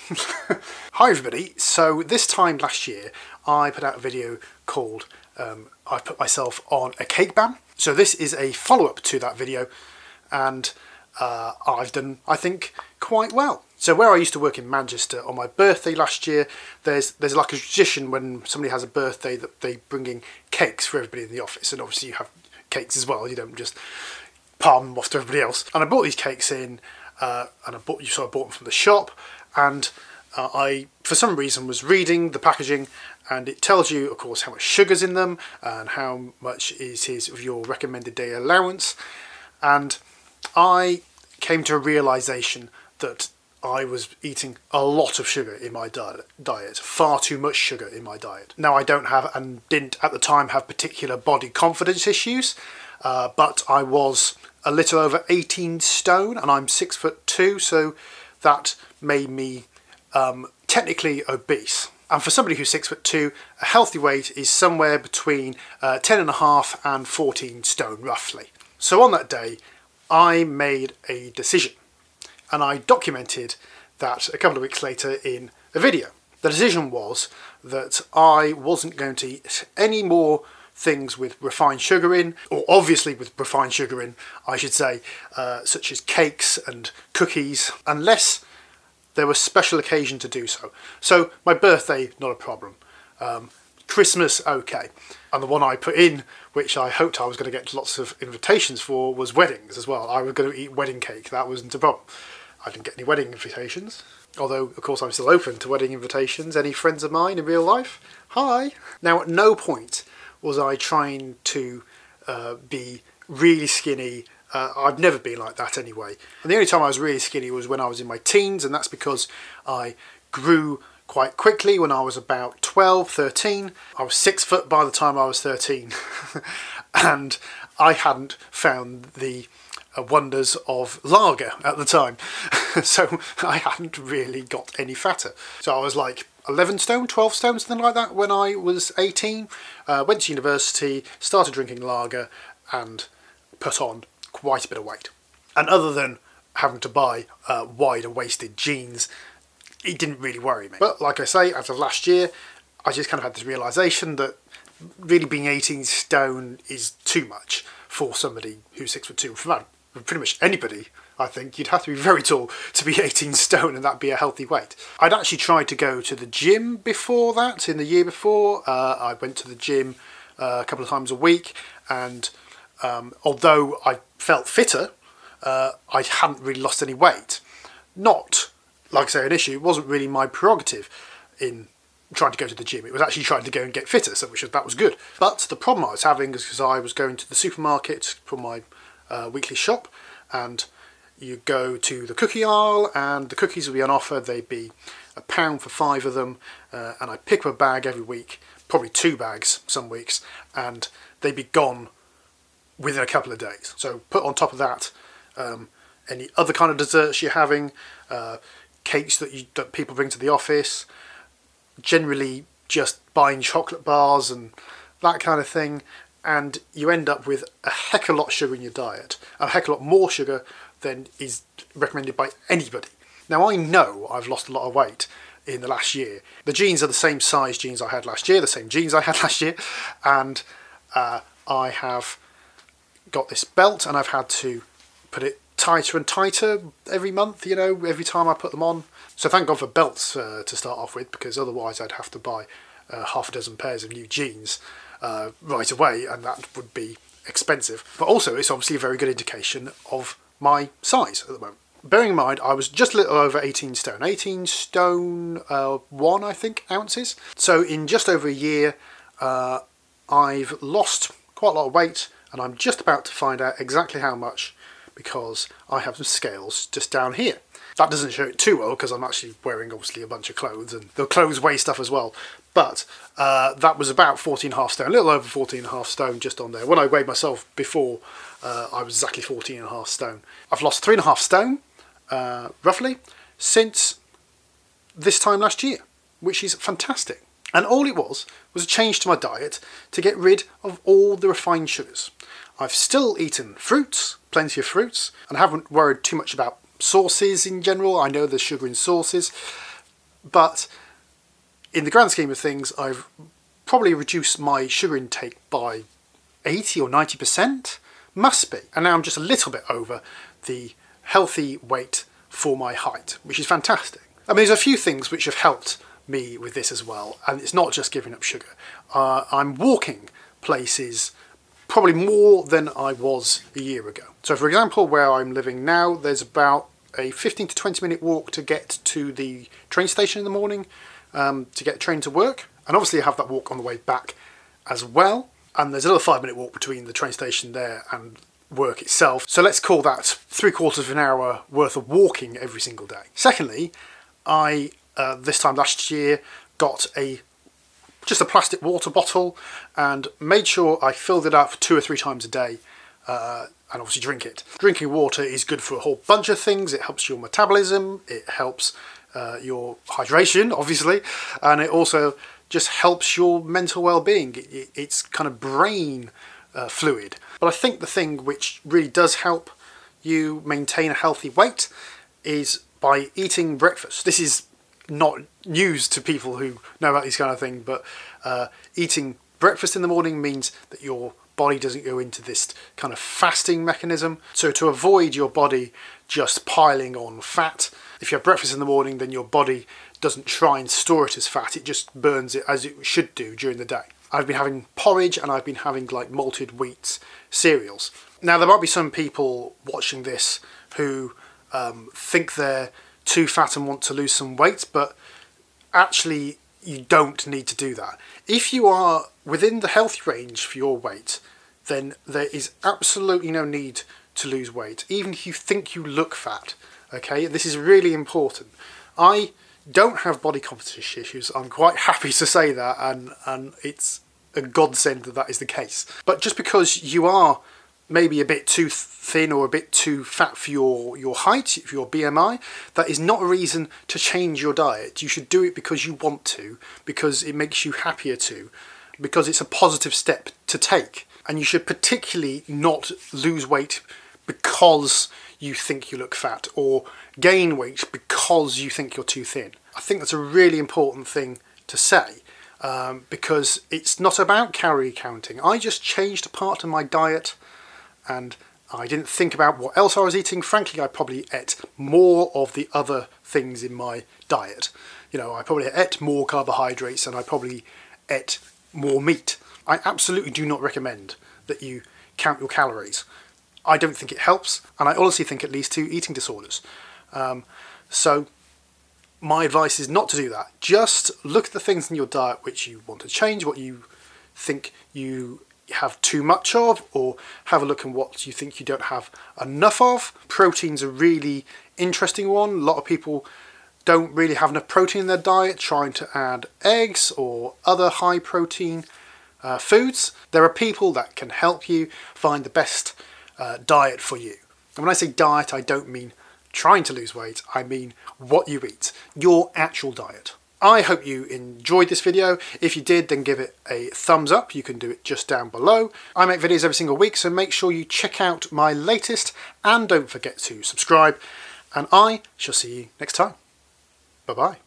Hi everybody, so this time last year I put out a video called I put myself on a cake ban. So this is a follow-up to that video, and I've done, I think, quite well. So where I used to work in Manchester, on my birthday last year, there's like a tradition when somebody has a birthday that they bring in cakes for everybody in the office, and obviously you have cakes as well, you don't just palm them off to everybody else. And I brought these cakes in, and I bought them from the shop, and I, for some reason, was reading the packaging, and it tells you, of course, how much sugar's in them and how much is of your recommended daily allowance. And I came to a realisation that I was eating a lot of sugar in my diet, far too much sugar in my diet. Now, I don't have, and didn't at the time have, particular body confidence issues, but I was a little over 18 stone, and I'm 6'2", so that made me technically obese. And for somebody who's 6'2", a healthy weight is somewhere between 10.5 and 14 stone, roughly. So on that day, I made a decision, and I documented that a couple of weeks later in a video. The decision was that I wasn't going to eat any more things with refined sugar in, or obviously with refined sugar in, I should say, such as cakes and cookies, unless there was special occasion to do so. So my birthday, not a problem. Christmas, okay. And the one I put in, which I hoped I was going to get lots of invitations for, was weddings as well. I was going to eat wedding cake, that wasn't a problem. I didn't get any wedding invitations, although of course I'm still open to wedding invitations. Any friends of mine in real life? Hi! Now, at no point was I trying to be really skinny. I've never been like that anyway. And the only time I was really skinny was when I was in my teens, and that's because I grew quite quickly when I was about 12, 13. I was 6 foot by the time I was 13. And I hadn't found the wonders of lager at the time. So I hadn't really got any fatter. So I was like 11 stone, 12 stone, something like that when I was 18. Went to university, started drinking lager, and put on quite a bit of weight. And other than having to buy wider waisted jeans, it didn't really worry me. But like I say, after last year, I just kind of had this realisation that really being 18 stone is too much for somebody who's 6'2". For pretty much anybody, I think, you'd have to be very tall to be 18 stone, and that'd be a healthy weight. I'd actually tried to go to the gym before that, in the year before. I went to the gym a couple of times a week, and although I felt fitter, I hadn't really lost any weight. Not, like I say, an issue. It wasn't really my prerogative in trying to go to the gym. It was actually trying to go and get fitter, so that was good. But the problem I was having is because I was going to the supermarket for my weekly shop, and you go to the cookie aisle and the cookies will be on offer. They'd be £1 for 5 of them, and I pick up a bag every week, probably 2 bags some weeks, and they'd be gone within a couple of days. So put on top of that any other kind of desserts you're having, cakes that people bring to the office, generally just buying chocolate bars and that kind of thing, and you end up with a heck of a lot of sugar in your diet, a heck of a lot more sugar than is recommended by anybody. Now, I know I've lost a lot of weight in the last year. The jeans are the same size jeans I had last year, the same jeans I had last year, and I have got this belt, and I've had to put it tighter and tighter every month, you know, every time I put them on. So thank God for belts to start off with, because otherwise I'd have to buy half a dozen pairs of new jeans right away, and that would be expensive. But also, it's obviously a very good indication of my size at the moment. Bearing in mind, I was just a little over 18 stone. 18 stone 1, I think, ounces. So in just over a year, I've lost quite a lot of weight, and I'm just about to find out exactly how much, because I have some scales just down here. That doesn't show it too well because I'm actually wearing obviously a bunch of clothes, and the clothes weigh stuff as well. But that was about 14.5 stone, a little over 14.5 stone just on there. When I weighed myself before, I was exactly 14.5 stone. I've lost 3.5 stone, roughly, since this time last year, which is fantastic. And all it was a change to my diet to get rid of all the refined sugars. I've still eaten fruits, plenty of fruits, and I haven't worried too much about sauces in general. I know there's sugar in sauces, but in the grand scheme of things, I've probably reduced my sugar intake by 80 or 90%, must be. And now I'm just a little bit over the healthy weight for my height, which is fantastic. I mean, there's a few things which have helped me with this as well, and it's not just giving up sugar. I'm walking places probably more than I was a year ago. So for example, where I'm living now, there's about a 15 to 20 minute walk to get to the train station in the morning, to get the train to work. And obviously I have that walk on the way back as well. And there's another 5 minute walk between the train station there and work itself. So let's call that 3/4 of an hour worth of walking every single day. Secondly, I, this time last year, got just a plastic water bottle and made sure I filled it up 2 or 3 times a day, and obviously drink it. Drinking water is good for a whole bunch of things. It helps your metabolism, it helps your hydration, obviously, and it also just helps your mental well-being. It's kind of brain fluid. But I think the thing which really does help you maintain a healthy weight is by eating breakfast. This is not news to people who know about these kind of things, but eating breakfast in the morning means that your body doesn't go into this kind of fasting mechanism. So to avoid your body just piling on fat, if you have breakfast in the morning, then your body doesn't try and store it as fat, it just burns it as it should do during the day. I've been having porridge and I've been having like malted wheat cereals. Now there might be some people watching this who think they're too fat and want to lose some weight, but actually you don't need to do that. If you are within the healthy range for your weight, then there is absolutely no need to lose weight, even if you think you look fat. Okay, this is really important. I don't have body confidence issues. I'm quite happy to say that, and it's a godsend that that is the case. But just because you are maybe a bit too thin or a bit too fat for your height, for your BMI, that is not a reason to change your diet. You should do it because you want to, because it makes you happier to, because it's a positive step to take. And you should particularly not lose weight because you think you look fat, or gain weight because you think you're too thin. I think that's a really important thing to say, because it's not about calorie counting. I just changed a part of my diet and I didn't think about what else I was eating. Frankly, I probably ate more of the other things in my diet. You know, I probably ate more carbohydrates and I probably ate more meat. I absolutely do not recommend that you count your calories. I don't think it helps, and I honestly think it leads to eating disorders. So my advice is not to do that. Just look at the things in your diet which you want to change, what you think you have too much of, or have a look at what you think you don't have enough of. Protein's a really interesting one. A lot of people don't really have enough protein in their diet, trying to add eggs or other high protein foods. There are people that can help you find the best diet for you. And when I say diet, I don't mean trying to lose weight, I mean what you eat, your actual diet. I hope you enjoyed this video. If you did, then give it a thumbs up. You can do it just down below. I make videos every single week, so make sure you check out my latest and don't forget to subscribe. And I shall see you next time. Bye-bye.